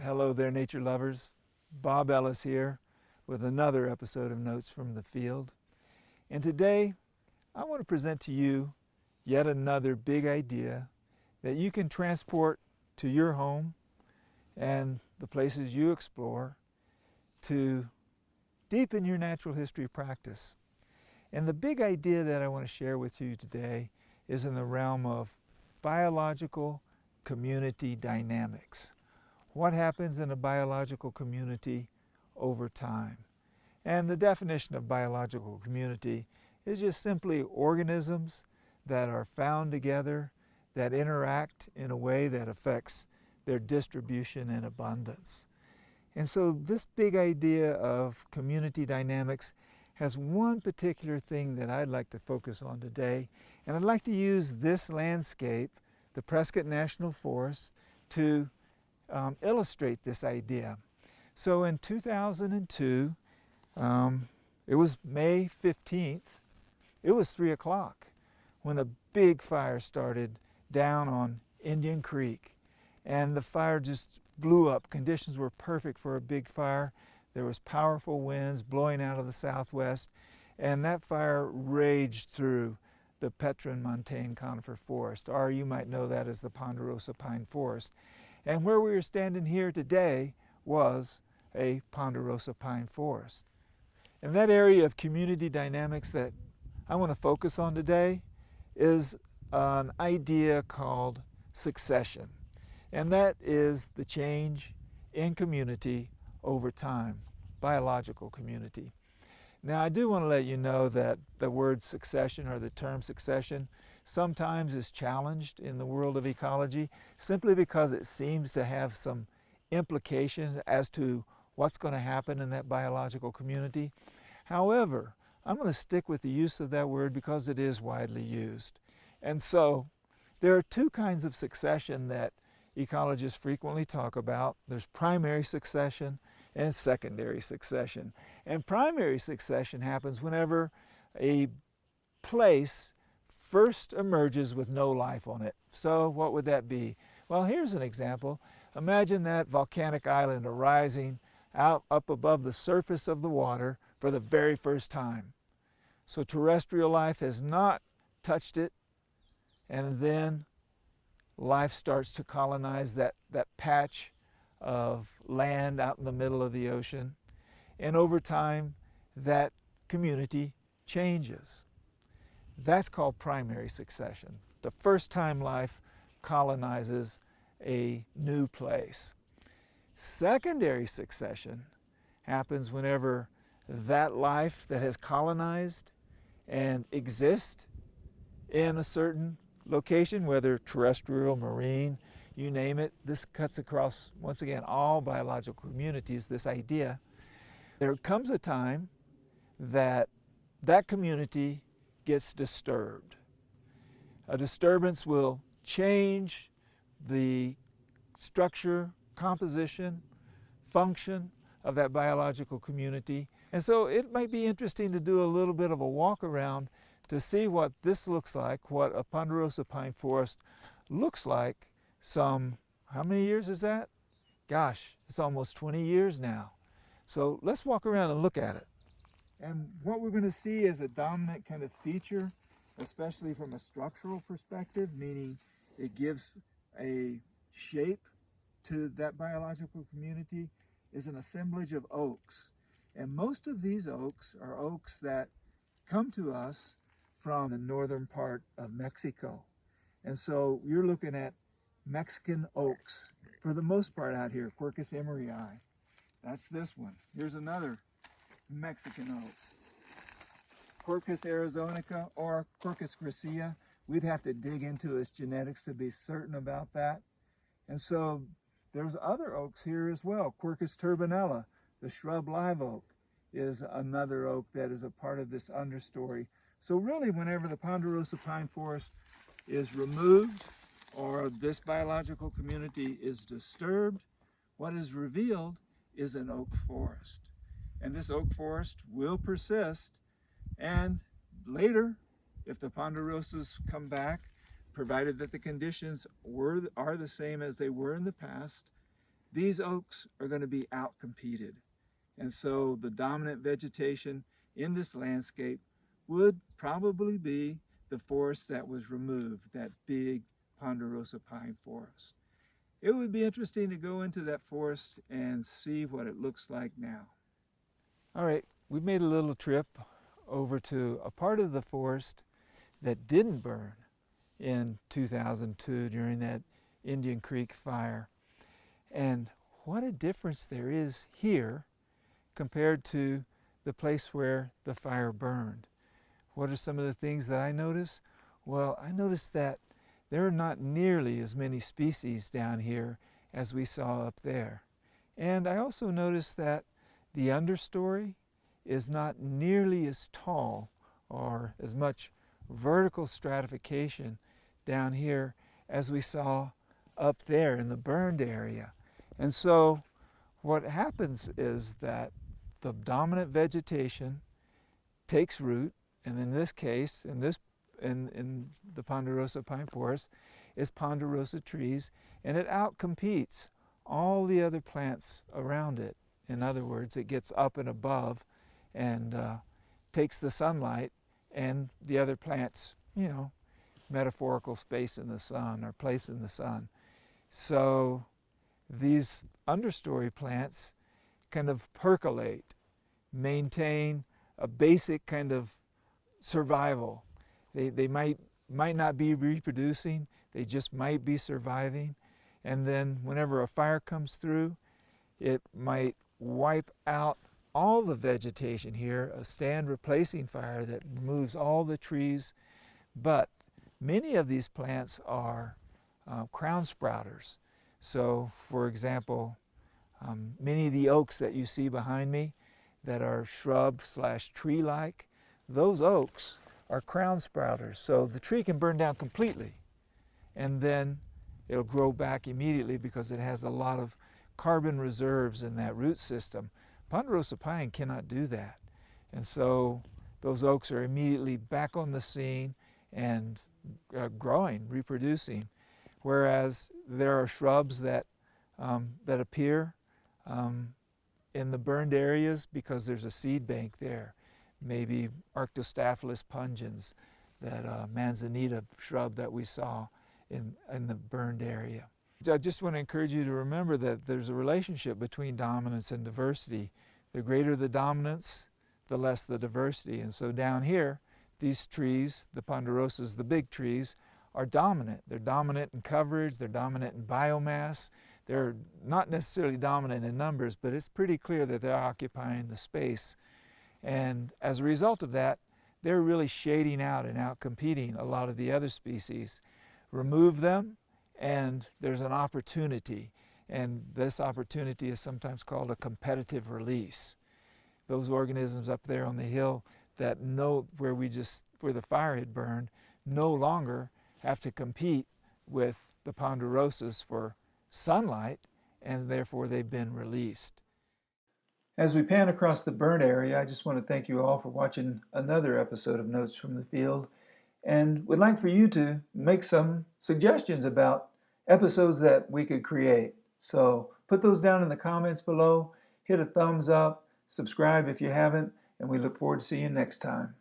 Hello there, nature lovers. Bob Ellis here with another episode of Notes from the Field. And today, I want to present to you yet another big idea that you can transport to your home and the places you explore to deepen your natural history practice. And the big idea that I want to share with you today is in the realm of biological community dynamics. What happens in a biological community over time? And the definition of biological community is just simply organisms that are found together, that interact in a way that affects their distribution and abundance. And so this big idea of community dynamics has one particular thing that I'd like to focus on today. And I'd like to use this landscape, the Prescott National Forest, to illustrate this idea. So in 2002, it was May 15th, it was 3 o'clock when a big fire started down on Indian Creek. And the fire just blew up. Conditions were perfect for a big fire. There was powerful winds blowing out of the southwest, and that fire raged through the Petron montane conifer forest, or you might know that as the Ponderosa Pine forest. And where we are standing here today was a Ponderosa Pine forest. And that area of community dynamics that I want to focus on today is an idea called succession. And that is the change in community over time, biological community. Now, I do want to let you know that the word succession or the term succession sometimes is challenged in the world of ecology simply because it seems to have some implications as to what's going to happen in that biological community. However, I'm going to stick with the use of that word because it is widely used. And so there are two kinds of succession that ecologists frequently talk about. There's primary succession and secondary succession. And primary succession happens whenever a place first emerges with no life on it. So what would that be? Well, here's an example. Imagine that volcanic island arising out up above the surface of the water for the very first time. So terrestrial life has not touched it, and then life starts to colonize that patch of land out in the middle of the ocean. And over time, that community changes. That's called primary succession. The first time life colonizes a new place. Secondary succession happens whenever that life that has colonized and exists in a certain location, whether terrestrial, marine, you name it. This cuts across, once again, all biological communities, this idea. There comes a time that that community gets disturbed. A disturbance will change the structure, composition, function of that biological community. And so it might be interesting to do a little bit of a walk around to see what this looks like, what a Ponderosa Pine forest looks like how many years is that? Gosh, it's almost 20 years now. So let's walk around and look at it. And what we're going to see is a dominant kind of feature, especially from a structural perspective, meaning it gives a shape to that biological community, is an assemblage of oaks. And most of these oaks are oaks that come to us from the northern part of Mexico. And so you're looking at Mexican oaks for the most part out here, Quercus emeryii. That's this one. Here's another Mexican oak. Quercus arizonica or Quercus gracia. We'd have to dig into its genetics to be certain about that. And so there's other oaks here as well. Quercus turbinella, the shrub live oak, is another oak that is a part of this understory. So really, whenever the Ponderosa Pine forest is removed or this biological community is disturbed, what is revealed is an oak forest. And this oak forest will persist, and later, if the ponderosas come back, provided that the conditions are the same as they were in the past, these oaks are going to be outcompeted. And so the dominant vegetation in this landscape would probably be the forest that was removed, that big Ponderosa pine forest. It would be interesting to go into that forest and see what it looks like now. All right, we made a little trip over to a part of the forest that didn't burn in 2002 during that Indian Creek fire. And what a difference there is here compared to the place where the fire burned. What are some of the things that I notice? Well, I noticed that there are not nearly as many species down here as we saw up there. And I also noticed that the understory is not nearly as tall or as much vertical stratification down here as we saw up there in the burned area. And so what happens is that the dominant vegetation takes root, and in this case, in the Ponderosa pine forest, is ponderosa trees, and it outcompetes all the other plants around it. In other words, it gets up and above and takes the sunlight and the other plants, metaphorical space in the sun or place in the sun. So these understory plants kind of percolate, maintain a basic kind of survival. They might not be reproducing, they just might be surviving. And then whenever a fire comes through, it might wipe out all the vegetation here, a stand replacing fire that removes all the trees. But many of these plants are crown sprouters. So, for example, many of the oaks that you see behind me that are shrub/tree-like, those oaks are crown sprouters. So the tree can burn down completely, and then it'll grow back immediately because it has a lot of carbon reserves in that root system. Ponderosa pine cannot do that. And so those oaks are immediately back on the scene and growing, reproducing. Whereas there are shrubs that appear in the burned areas because there's a seed bank there. Maybe Arctostaphylos pungens, that manzanita shrub that we saw in the burned area. I just want to encourage you to remember that there's a relationship between dominance and diversity. The greater the dominance, the less the diversity. And so down here, these trees, the ponderosas, the big trees, are dominant. They're dominant in coverage, they're dominant in biomass. They're not necessarily dominant in numbers, but it's pretty clear that they're occupying the space. And as a result of that, they're really shading out and outcompeting a lot of the other species. Remove them, and there's an opportunity. And this opportunity is sometimes called a competitive release. Those organisms up there on the hill that where the fire had burned no longer have to compete with the ponderosas for sunlight, and therefore they've been released. As we pan across the burnt area, I just want to thank you all for watching another episode of Notes from the Field, and would like for you to make some suggestions about episodes that we could create. So put those down in the comments below, hit a thumbs up, subscribe if you haven't, and we look forward to seeing you next time.